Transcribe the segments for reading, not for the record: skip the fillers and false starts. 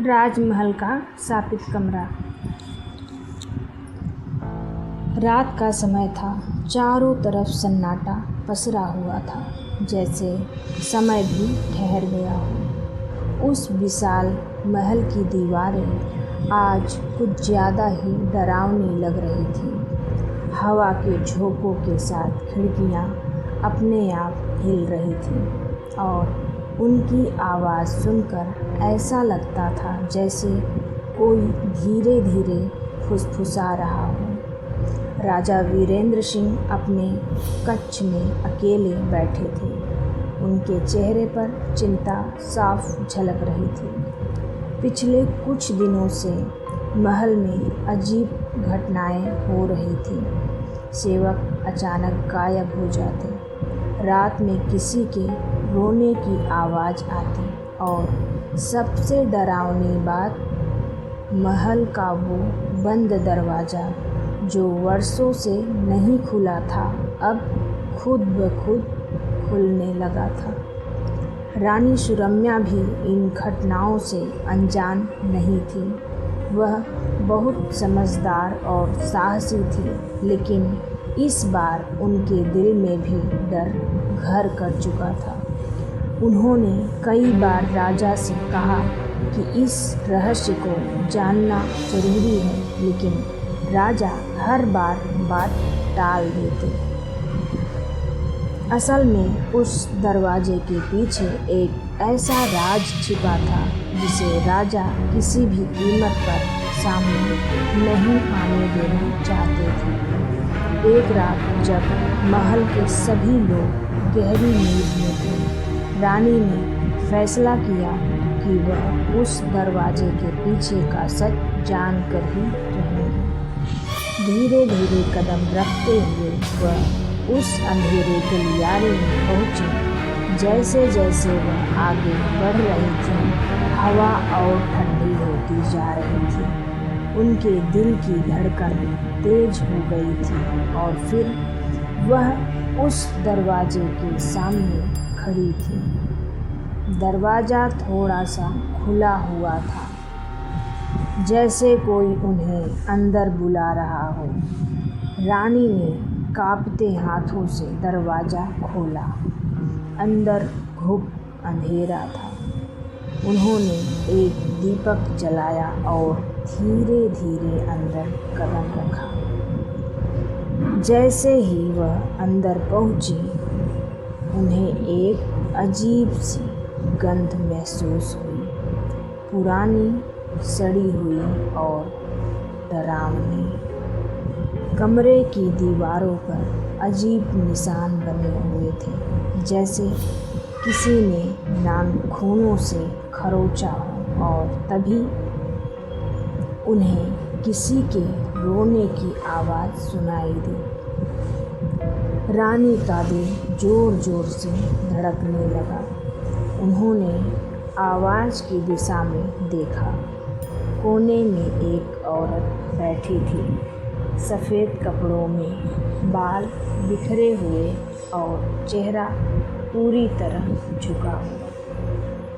राजमहल का शापित कमरा। रात का समय था। चारों तरफ सन्नाटा पसरा हुआ था, जैसे समय भी ठहर गया हो। उस विशाल महल की दीवारें आज कुछ ज़्यादा ही डरावनी लग रही थी। हवा के झोंकों के साथ खिड़कियां अपने आप हिल रही थीं और उनकी आवाज़ सुनकर ऐसा लगता था जैसे कोई धीरे धीरे फुसफुसा रहा हो। राजा वीरेंद्र सिंह अपने कक्ष में अकेले बैठे थे। उनके चेहरे पर चिंता साफ झलक रही थी। पिछले कुछ दिनों से महल में अजीब घटनाएं हो रही थीं। सेवक अचानक गायब हो जाते, रात में किसी के रोने की आवाज़ आती और सबसे डरावनी बात, महल का वो बंद दरवाज़ा जो वर्षों से नहीं खुला था, अब खुद ब खुद खुलने लगा था। रानी सुरम्या भी इन घटनाओं से अनजान नहीं थी। वह बहुत समझदार और साहसी थी, लेकिन इस बार उनके दिल में भी डर घर कर चुका था। उन्होंने कई बार राजा से कहा कि इस रहस्य को जानना जरूरी है, लेकिन राजा हर बार बात टाल देते। असल में उस दरवाजे के पीछे एक ऐसा राज छिपा था जिसे राजा किसी भी कीमत पर सामने नहीं आने देना चाहते थे। एक रात जब महल के सभी लोग गहरी नींद में थे, रानी ने फैसला किया कि वह उस दरवाजे के पीछे का सच जानकर ही रहेंगी। धीरे धीरे कदम रखते हुए वह उस अंधेरे गलियारे में पहुंची। जैसे जैसे वह आगे बढ़ रही थी, हवा और ठंडी होती जा रही थी। उनके दिल की धड़कन तेज हो गई थी और फिर वह उस दरवाजे के सामने खड़ी थी। दरवाज़ा थोड़ा सा खुला हुआ था, जैसे कोई उन्हें अंदर बुला रहा हो। रानी ने कांपते हाथों से दरवाज़ा खोला। अंदर घुप अंधेरा था। उन्होंने एक दीपक जलाया और धीरे धीरे अंदर कदम रखा। जैसे ही वह अंदर पहुंची, उन्हें एक अजीब सी गंध महसूस हुई, पुरानी, सड़ी हुई और डरावनी। कमरे की दीवारों पर अजीब निशान बने हुए थे, जैसे किसी ने नाखूनों से खरोंचा हो, और तभी उन्हें किसी के रोने की आवाज़ सुनाई दी। रानी का दिल जोर जोर से धड़कने लगा। उन्होंने आवाज़ की दिशा में देखा। कोने में एक औरत बैठी थी, सफ़ेद कपड़ों में, बाल बिखरे हुए और चेहरा पूरी तरह झुका हुआ।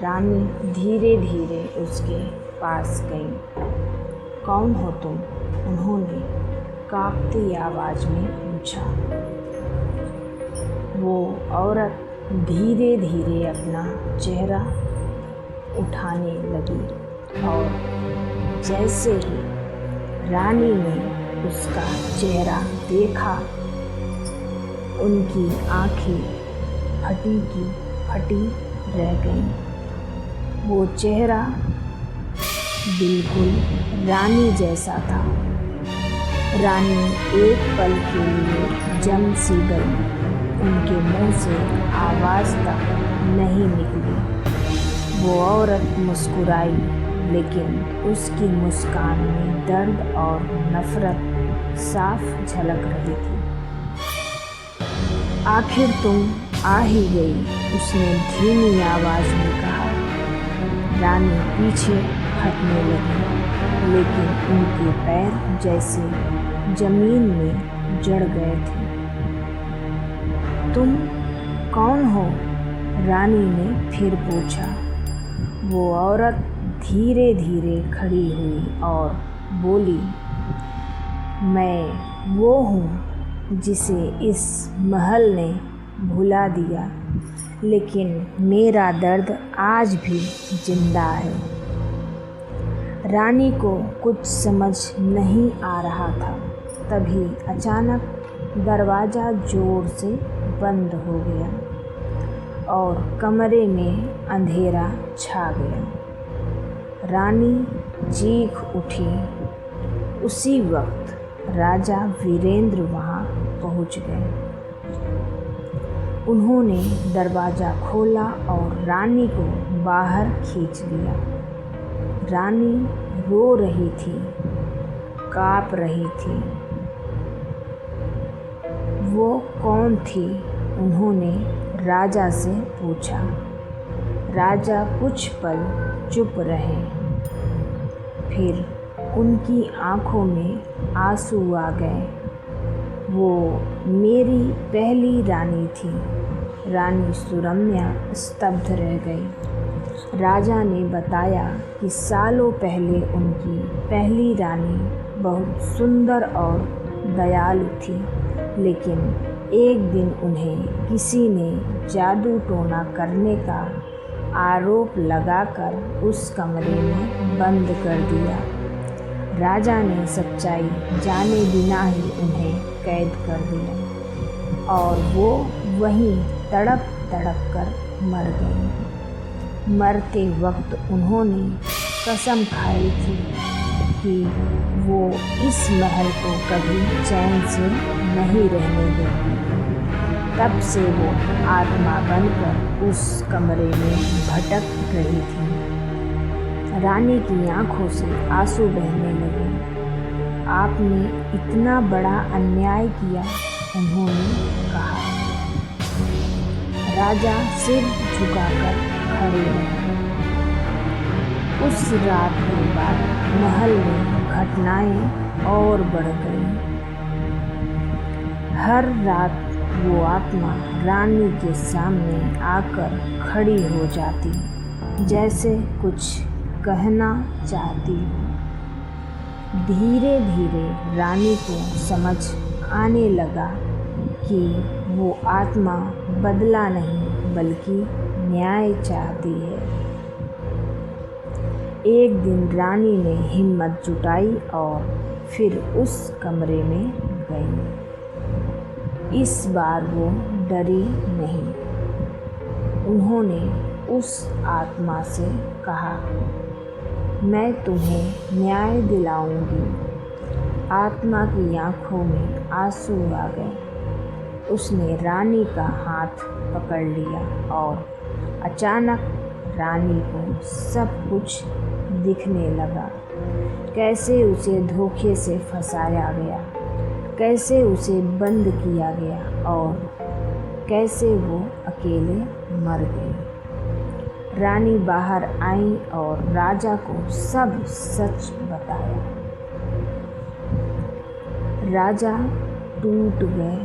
रानी धीरे धीरे उसके पास गई। कौन हो तुम? उन्होंने कांपती आवाज़ में पूछा। वो औरत धीरे धीरे अपना चेहरा उठाने लगी और जैसे ही रानी ने उसका चेहरा देखा, उनकी आंखें फटी की फटी रह गईं। वो चेहरा बिल्कुल रानी जैसा था। रानी एक पल के लिए जम सी गई। उनके मुंह से आवाज़ तक नहीं निकली। वो औरत मुस्कुराई, लेकिन उसकी मुस्कान में दर्द और नफ़रत साफ झलक रही थी। आखिर तुम आ ही गई, उसने धीमी आवाज़ में कहा। रानी पीछे हटने लगी, लेकिन उनके पैर जैसे ज़मीन में जड़ गए थे। तुम कौन हो? रानी ने फिर पूछा। वो औरत धीरे धीरे खड़ी हुई और बोली, मैं वो हूँ जिसे इस महल ने भुला दिया, लेकिन मेरा दर्द आज भी जिंदा है। रानी को कुछ समझ नहीं आ रहा था। तभी अचानक दरवाज़ा जोर से बंद हो गया और कमरे में अंधेरा छा गया। रानी चीख उठी। उसी वक्त राजा वीरेंद्र वहाँ पहुँच गए। उन्होंने दरवाज़ा खोला और रानी को बाहर खींच लिया। रानी रो रही थी, काँप रही थी। वो कौन थी? उन्होंने राजा से पूछा। राजा कुछ पल चुप रहे, फिर उनकी आँखों में आंसू आ गए। वो मेरी पहली रानी थी। रानी सुरम्या स्तब्ध रह गई। राजा ने बताया कि सालों पहले उनकी पहली रानी बहुत सुंदर और दयालु थी, लेकिन एक दिन उन्हें किसी ने जादू टोना करने का आरोप लगाकर उस कमरे में बंद कर दिया। राजा ने सच्चाई जाने बिना ही उन्हें कैद कर दिया और वो वहीं तड़प तड़प कर मर गई। मरते वक्त उन्होंने कसम खाई थी कि वो इस महल को कभी चैन से नहीं रहने देंगी। तब से वो आत्मा बनकर उस कमरे में भटक रही थी। रानी की आंखों से आंसू बहने लगे। आपने इतना बड़ा अन्याय किया, उन्होंने कहा। राजा सिर झुकाकर खड़े रहे। उस रात के बाद महल में घटनाएं और बढ़ गईं। हर रात वो आत्मा रानी के सामने आकर खड़ी हो जाती, जैसे कुछ कहना चाहती हो। धीरे धीरे रानी को समझ आने लगा कि वो आत्मा बदला नहीं बल्कि न्याय चाहती है। एक दिन रानी ने हिम्मत जुटाई और फिर उस कमरे में गई। इस बार वो डरी नहीं। उन्होंने उस आत्मा से कहा, मैं तुम्हें न्याय दिलाऊंगी। आत्मा की आंखों में आंसू आ गए। उसने रानी का हाथ पकड़ लिया और अचानक रानी को सब कुछ दिखने लगा। कैसे उसे धोखे से फंसाया गया, कैसे उसे बंद किया गया और कैसे वो अकेले मर गई। रानी बाहर आई और राजा को सब सच बताया। राजा टूट गए।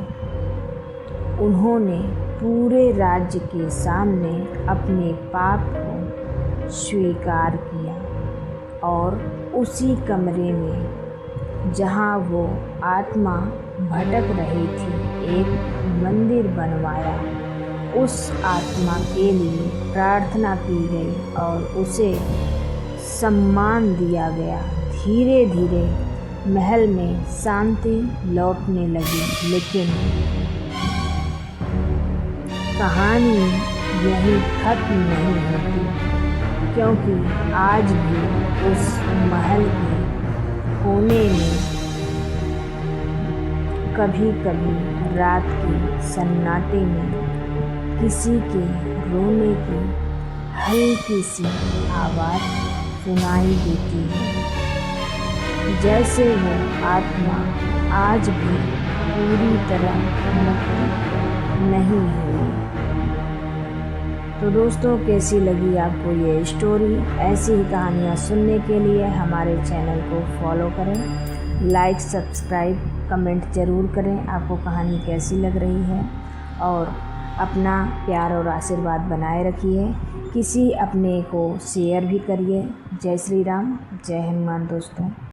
उन्होंने पूरे राज्य के सामने अपने पाप को स्वीकार किया और उसी कमरे में जहाँ वो आत्मा भटक रही थी एक मंदिर बनवाया। उस आत्मा के लिए प्रार्थना की गई और उसे सम्मान दिया गया। धीरे धीरे महल में शांति लौटने लगी, लेकिन कहानी यहीं खत्म नहीं होती, क्योंकि आज भी उस महल के कोने में कभी कभी रात के सन्नाटे में किसी के रोने की हल्की सी आवाज़ सुनाई देती है, जैसे वो आत्मा आज भी पूरी तरह मुक्त नहीं हुई। तो दोस्तों, कैसी लगी आपको ये स्टोरी? ऐसी ही कहानियाँ सुनने के लिए हमारे चैनल को फॉलो करें, लाइक, सब्सक्राइब, कमेंट ज़रूर करें। आपको कहानी कैसी लग रही है और अपना प्यार और आशीर्वाद बनाए रखिए। किसी अपने को शेयर भी करिए। जय श्री राम, जय हनुमान दोस्तों।